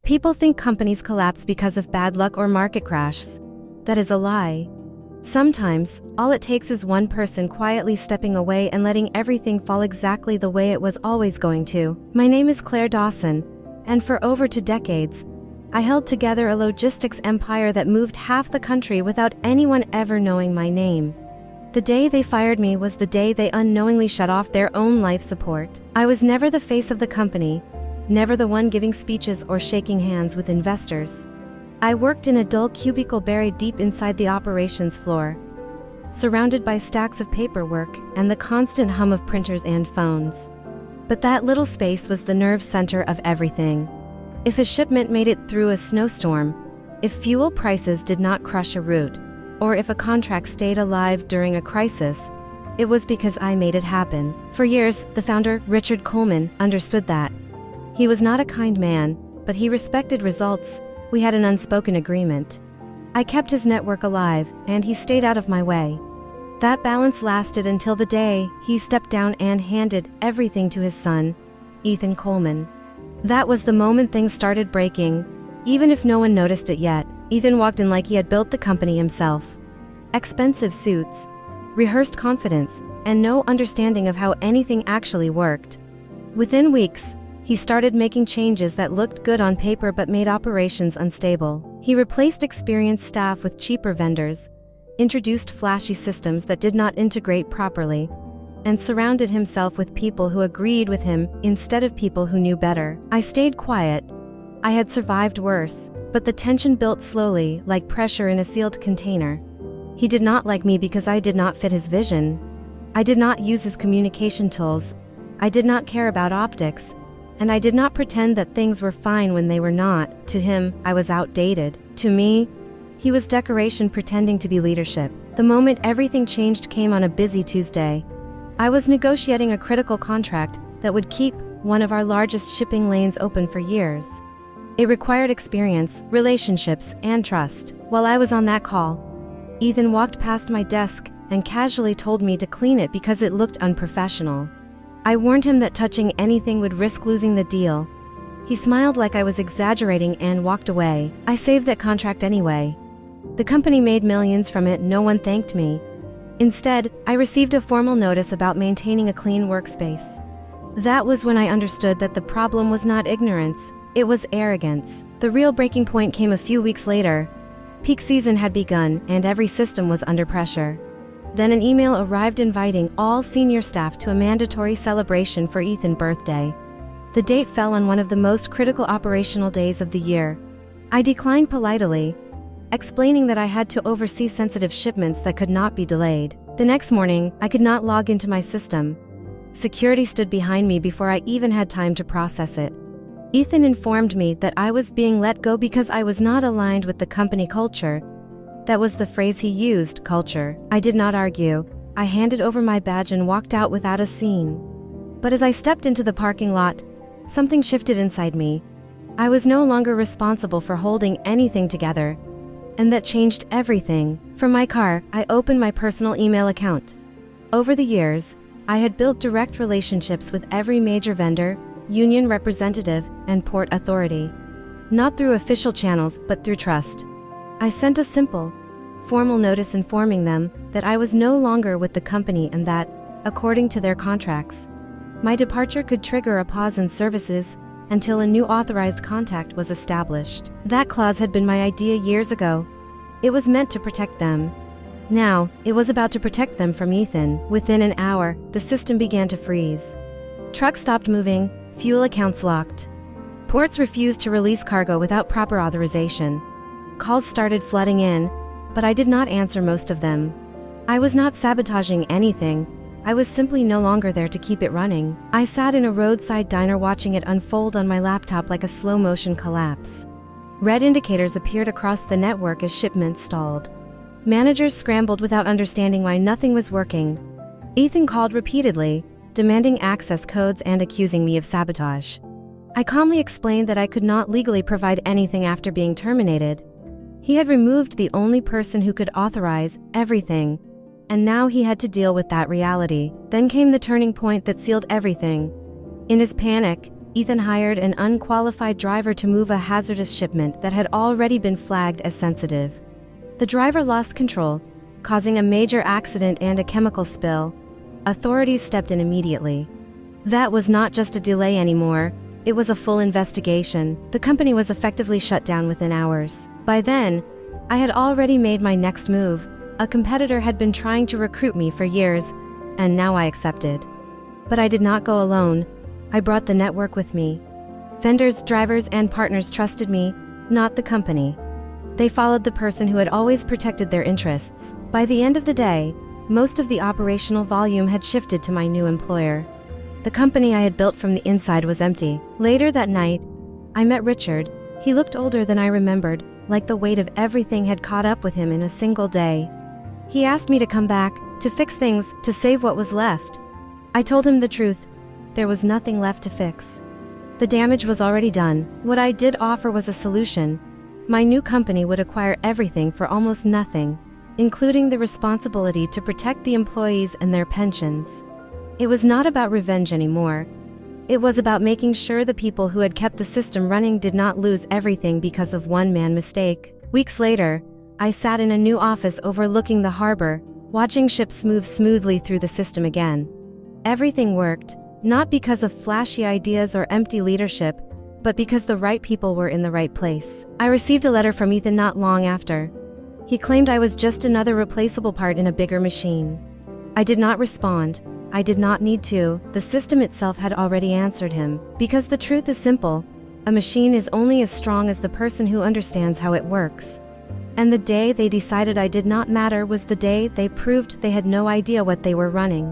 People think companies collapse because of bad luck or market crashes. That is a lie. Sometimes, all it takes is one person quietly stepping away and letting everything fall exactly the way it was always going to. My name is Claire Dawson, and for over 2 decades, I held together a logistics empire that moved half the country without anyone ever knowing my name. The day they fired me was the day they unknowingly shut off their own life support. I was never the face of the company, never the one giving speeches or shaking hands with investors. I worked in a dull cubicle buried deep inside the operations floor, surrounded by stacks of paperwork and the constant hum of printers and phones. But that little space was the nerve center of everything. If a shipment made it through a snowstorm, if fuel prices did not crush a route, or if a contract stayed alive during a crisis, it was because I made it happen. For years, the founder, Richard Coleman, understood that. He was not a kind man, but he respected results. We had an unspoken agreement. I kept his network alive, and he stayed out of my way. That balance lasted until the day he stepped down and handed everything to his son, Ethan Coleman. That was the moment things started breaking. Even if no one noticed it yet, Ethan walked in like he had built the company himself. Expensive suits, rehearsed confidence, and no understanding of how anything actually worked. Within weeks, he started making changes that looked good on paper but made operations unstable. He replaced experienced staff with cheaper vendors, introduced flashy systems that did not integrate properly, and surrounded himself with people who agreed with him instead of people who knew better. I stayed quiet. I had survived worse, but the tension built slowly, like pressure in a sealed container. He did not like me because I did not fit his vision. I did not use his communication tools. I did not care about optics. And I did not pretend that things were fine when they were not. To him, I was outdated. To me, he was decoration pretending to be leadership. The moment everything changed came on a busy Tuesday. I was negotiating a critical contract that would keep one of our largest shipping lanes open for years. It required experience, relationships, and trust. While I was on that call, Ethan walked past my desk and casually told me to clean it because it looked unprofessional. I warned him that touching anything would risk losing the deal. He smiled like I was exaggerating and walked away. I saved that contract anyway. The company made millions from it. No one thanked me. Instead, I received a formal notice about maintaining a clean workspace. That was when I understood that the problem was not ignorance, it was arrogance. The real breaking point came a few weeks later. Peak season had begun, and every system was under pressure. Then an email arrived inviting all senior staff to a mandatory celebration for Ethan's birthday. The date fell on one of the most critical operational days of the year. I declined politely, explaining that I had to oversee sensitive shipments that could not be delayed. The next morning, I could not log into my system. Security stood behind me before I even had time to process it. Ethan informed me that I was being let go because I was not aligned with the company culture. That was the phrase he used, culture. I did not argue. I handed over my badge and walked out without a scene. But as I stepped into the parking lot, something shifted inside me. I was no longer responsible for holding anything together. And that changed everything. From my car, I opened my personal email account. Over the years, I had built direct relationships with every major vendor, union representative, and port authority. Not through official channels, but through trust. I sent a simple, formal notice informing them that I was no longer with the company and that, according to their contracts, my departure could trigger a pause in services until a new authorized contact was established. That clause had been my idea years ago. It was meant to protect them. Now, it was about to protect them from Ethan. Within an hour, the system began to freeze. Trucks stopped moving, fuel accounts locked. Ports refused to release cargo without proper authorization. Calls started flooding in, but I did not answer most of them. I was not sabotaging anything. I was simply no longer there to keep it running. I sat in a roadside diner watching it unfold on my laptop like a slow-motion collapse. Red indicators appeared across the network as shipments stalled. Managers scrambled without understanding why nothing was working. Ethan called repeatedly, demanding access codes and accusing me of sabotage. I calmly explained that I could not legally provide anything after being terminated. He had removed the only person who could authorize everything, and now he had to deal with that reality. Then came the turning point that sealed everything. In his panic, Ethan hired an unqualified driver to move a hazardous shipment that had already been flagged as sensitive. The driver lost control, causing a major accident and a chemical spill. Authorities stepped in immediately. That was not just a delay anymore, it was a full investigation. The company was effectively shut down within hours. By then, I had already made my next move. A competitor had been trying to recruit me for years, and now I accepted. But I did not go alone. I brought the network with me. Vendors, drivers, and partners trusted me, not the company. They followed the person who had always protected their interests. By the end of the day, most of the operational volume had shifted to my new employer. The company I had built from the inside was empty. Later that night, I met Richard. He looked older than I remembered, like the weight of everything had caught up with him in a single day. He asked me to come back, to fix things, to save what was left. I told him the truth. There was nothing left to fix. The damage was already done. What I did offer was a solution. My new company would acquire everything for almost nothing, including the responsibility to protect the employees and their pensions. It was not about revenge anymore. It was about making sure the people who had kept the system running did not lose everything because of one-man mistake. Weeks later, I sat in a new office overlooking the harbor, watching ships move smoothly through the system again. Everything worked, not because of flashy ideas or empty leadership, but because the right people were in the right place. I received a letter from Ethan not long after. He claimed I was just another replaceable part in a bigger machine. I did not respond. I did not need to. The system itself had already answered him. Because the truth is simple, a machine is only as strong as the person who understands how it works. And the day they decided I did not matter was the day they proved they had no idea what they were running.